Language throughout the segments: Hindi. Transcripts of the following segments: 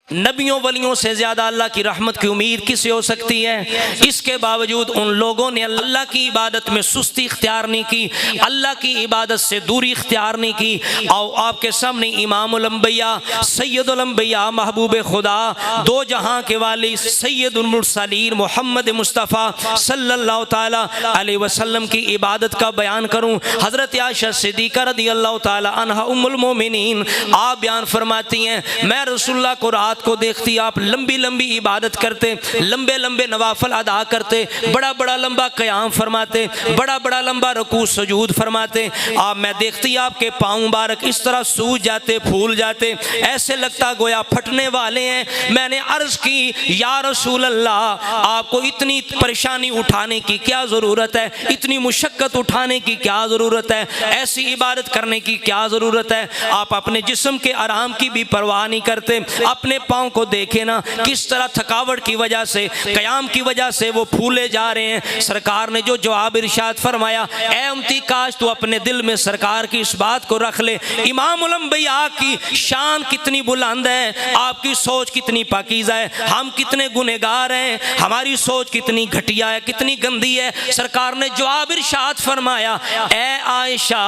नबियों वलियों से ज़्यादा अल्लाह की रहमत की उम्मीद किसे हो सकती है। इसके बावजूद उन लोगों ने अल्लाह की इबादत में सुस्ती इख्तियार नहीं की, अल्लाह की इबादत से दूरी इख्तियार नहीं की। और आपके सामने इमामुल अंबिया सैयदुल अंबिया महबूब खुदा दो जहां के वाली सैयदुल मुरसलीन मोहम्मद मुस्तफ़ा सल्लल्लाहु ताला अलैहि वसल्लम की इबादत का बयान करूं। हज़रत आयशा सिद्दीक़ा रज़ियल्लाहु ताला अन्हा उम्मुल मोमिनीन आप बयान फरमाती हैं, मैं रसूलुल्लाह को रात को देखती आप लंबी लंबी इबादत करते, लंबे लंबे नवाफल अदा करते, बड़ा बड़ा लंबा क़याम फरमाते, बड़ा बड़ा लंबा रुकू सजूद फरमाते। आप मैं देखती आपके पाँव मुबारक इस तरह सूज जाते, फूल जाते, ऐसे लगता गोया फटने वाले हैं। मैंने अर्ज़ की या रसूल अल्लाह आपको इतनी परेशानी उठाने की क्या ज़रूरत है, इतनी मुशक्क़त उठाने की क्या ज़रूरत है, ऐसी इबादत करने की क्या ज़रूरत है। आप अपने जिस्म के आराम की भी परवाह नहीं करते। अपने पाँव को देखे ना किस तरह थकावट की वजह से, क़याम की वजह से वो फूले जा रहे हैं। सरकार ने जो जवाब इरशाद फरमाया, ए उम्मती काश तू अपने दिल में सरकार की इस बात को रख ले, इमामुल अंबिया की शान कितनी बुलंद है, आपकी सोच कितनी पाकीज़ा है, हम कितने गुनहगार हैं, हमारी सोच कितनी घटिया है, कितनी गंदी है। सरकार ने जवाब इरशाद फरमाया, ए आयशा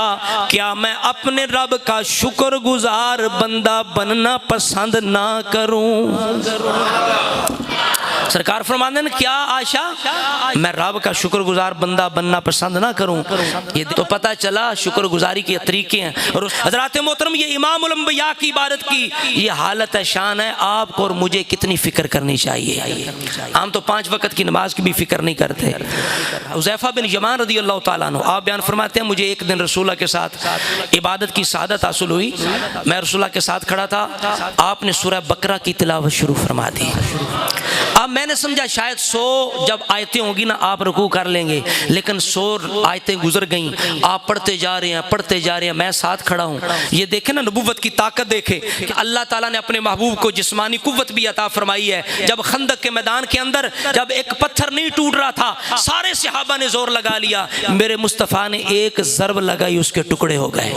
क्या मैं अपने रब का शुक्रगुजार बंदा बनना पसंद ना करूं? सरकार फरमाते हैं क्या आयशा मैं रब का शुक्रगुजार बंदा बनना पसंद ना करूं? ये तो पता चला शुक्रगुजारी के तरीके हैं। और हज़रात मोहतरम ये इमामुल अंबिया की इबादत की ये हालत है, शान है। आपको और मुझे कितनी फ़िक्र करनी चाहिए। हम तो 5 वक्त की नमाज की भी फ़िक्र नहीं करते। हुज़ैफ़ा बिन यमान रज़ियल्लाहु ताला अन्हु आप बयान फरमाते हैं, मुझे एक दिन रसूलुल्लाह के साथ इबादत की सआदत हासिल हुई। मैं रसूलुल्लाह के साथ खड़ा था, आपने सूरह बकरा की तिलावत शुरू फरमा दी। अब मैंने समझा शायद 100 जब आयतें होंगी ना आप रुकू कर लेंगे, लेकिन 100 आयतें गुजर गईं। आप पढ़ते जा रहे हैं, पढ़ते जा रहे हैं, मैं साथ खड़ा हूँ। ये देखे ना नबूवत की ताकत देखे कि अल्लाह ताला ने अपने महबूब को जिस्मानी कुव्वत भी अता फरमाई है। जब खंदक के मैदान के अंदर जब एक पत्थर नहीं टूट रहा था, सारे सहाबा ने जोर लगा लिया, मेरे मुस्तफ़ा ने एक ज़रब लगाई, उसके टुकड़े हो गए।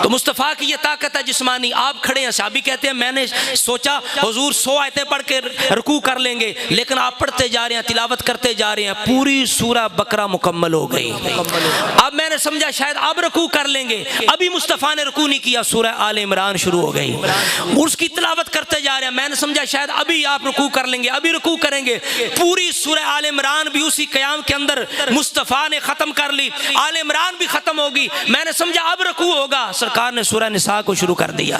तो मुस्तफ़ा की ये ताकत है जिस्मानी। आप खड़े हैं, सहाबी कहते हैं मैंने सोचा हुजूर 100 आयतें पढ़ के रुकू कर लेंगे, लेकिन आप पढ़ते जा रहे हैं, तिलावत करते जा रहे हैं, पूरी सूरह बकरा मुकम्मल हो गई। अब मैंने समझा शायद अब रुकू कर लेंगे, अभी मुस्तफ़ा ने रुकू नहीं किया, सूरह आल इमरान शुरू हो गई, उसकी तिलावत करते जा रहे हैं। मैंने समझा शायद अभी आप रुकू कर लेंगे, अभी रुकू करेंगे, पूरी सूरह आल इमरान भी उसी क़याम के अंदर मुस्तफ़ा ने ख़त्म कर ली, आल इमरान भी ख़त्म होगी। मैंने समझा अब रुकू होगा, सरकार ने सूरह निसा को शुरू कर दिया।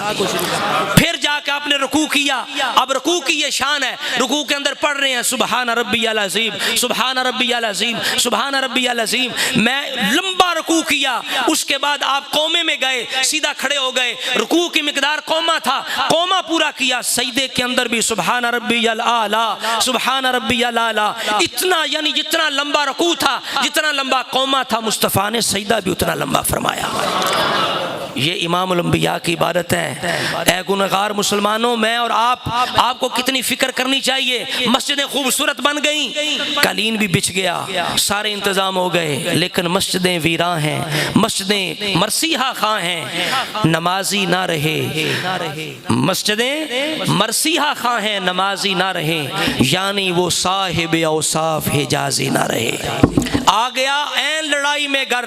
फिर जाके आपने रुकू किया। अब रुकू की ये शान है, रुकू के अंदर पढ़ रहे हैं सुबहान रब्बियल अज़ीम, सुबहान रब्बियल अज़ीम, सुबहान रब्बियल अज़ीम। मैं लंबा रुकू किया, उसके बाद आप कौमे में गए, सीधा खड़े हो गए। रुकू की मिकदार कौमा था, कौमा पूरा किया। सजदे के अंदर भी सुबहान रब्बियल आला, सुबहान रब्बियल आला। इतना यानी जितना लंबा रुकू था, जितना लंबा कौमा था, मुस्तफ़ा ने सजदा भी उतना लंबा फरमाया। ये इमामुल अंबिया की इबादत है। ऐ गुनहगार मुसलमानों, मैं और आपको कितनी फ़िक्र करनी चाहिए। मस्जिदें खूबसूरत बन गईं, कालीन भी बिछ गया, सारे इंतज़ाम हो गए, लेकिन मस्जिदें वीरान हैं, मस्जिदें मरसीहा खां हैं, नमाजी ना रहे। मस्जिदें मरसीहा खां हैं, नमाजी ना रहे, यानी वो साहिब औसाफ हिजाजी ना रहे। आ गया ऐन लड़ाई में गर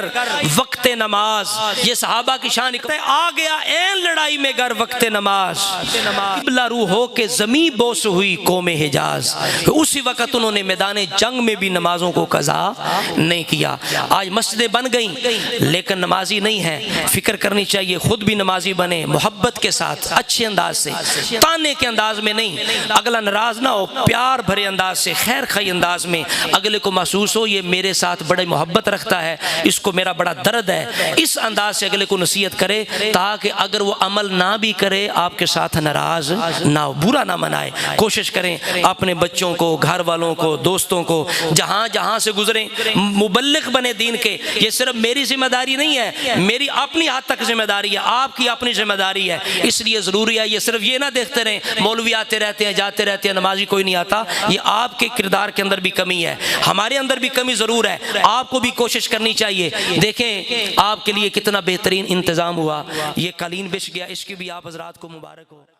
वक्त नमाज, ये सहाबा की शान है। आ गया ऐन लड़ाई में गर वक्त नमाज, किबला रू हो के ज़मीं बोस हुई कौमे हिजाज। उसी वक्त उन्होंने मैदान जंग में भी नमाजों को कज़ा नहीं किया। आज मस्जिदें बन गईं, लेकिन नमाजी नहीं है। फिक्र करनी चाहिए, खुद भी नमाजी बने, मोहब्बत के साथ, अच्छे अंदाज से, ताने के अंदाज में नहीं, अगला नाराज ना हो, प्यार भरे अंदाज से, खैर खाई अंदाज में अगले को महसूस हो ये मेरे साथ बड़ी मोहब्बत रखता है, इसको मेरा बड़ा दर्द है। इस अंदाज से अगले को नसीहत करे, ताकि अगर वो अमल ना भी करे आपके साथ नाराज ना हो, बुरा ना मनाए। कोशिश करें अपने बच्चों को, घर वालों को, दोस्तों को, जहाँ जहाँ से गुजरें मुबल्लिग बने दीन के। ये सिर्फ मेरी जिम्मेदारी नहीं है, मेरी अपनी हद तक जिम्मेदारी है, आपकी अपनी जिम्मेदारी है। इसलिए ज़रूरी है ये सिर्फ ये ना देखते रहें मौलवी आते रहते हैं, जाते रहते हैं, नमाजी कोई नहीं आता। ये आपके किरदार के अंदर भी कमी है, हमारे अंदर भी कमी ज़रूर है। आपको भी कोशिश करनी चाहिए। देखें आपके लिए कितना बेहतरीन इंतज़ाम हुआ, ये कालीन बिछ गया, इसकी भी आप हज़रात को मुबारक हो।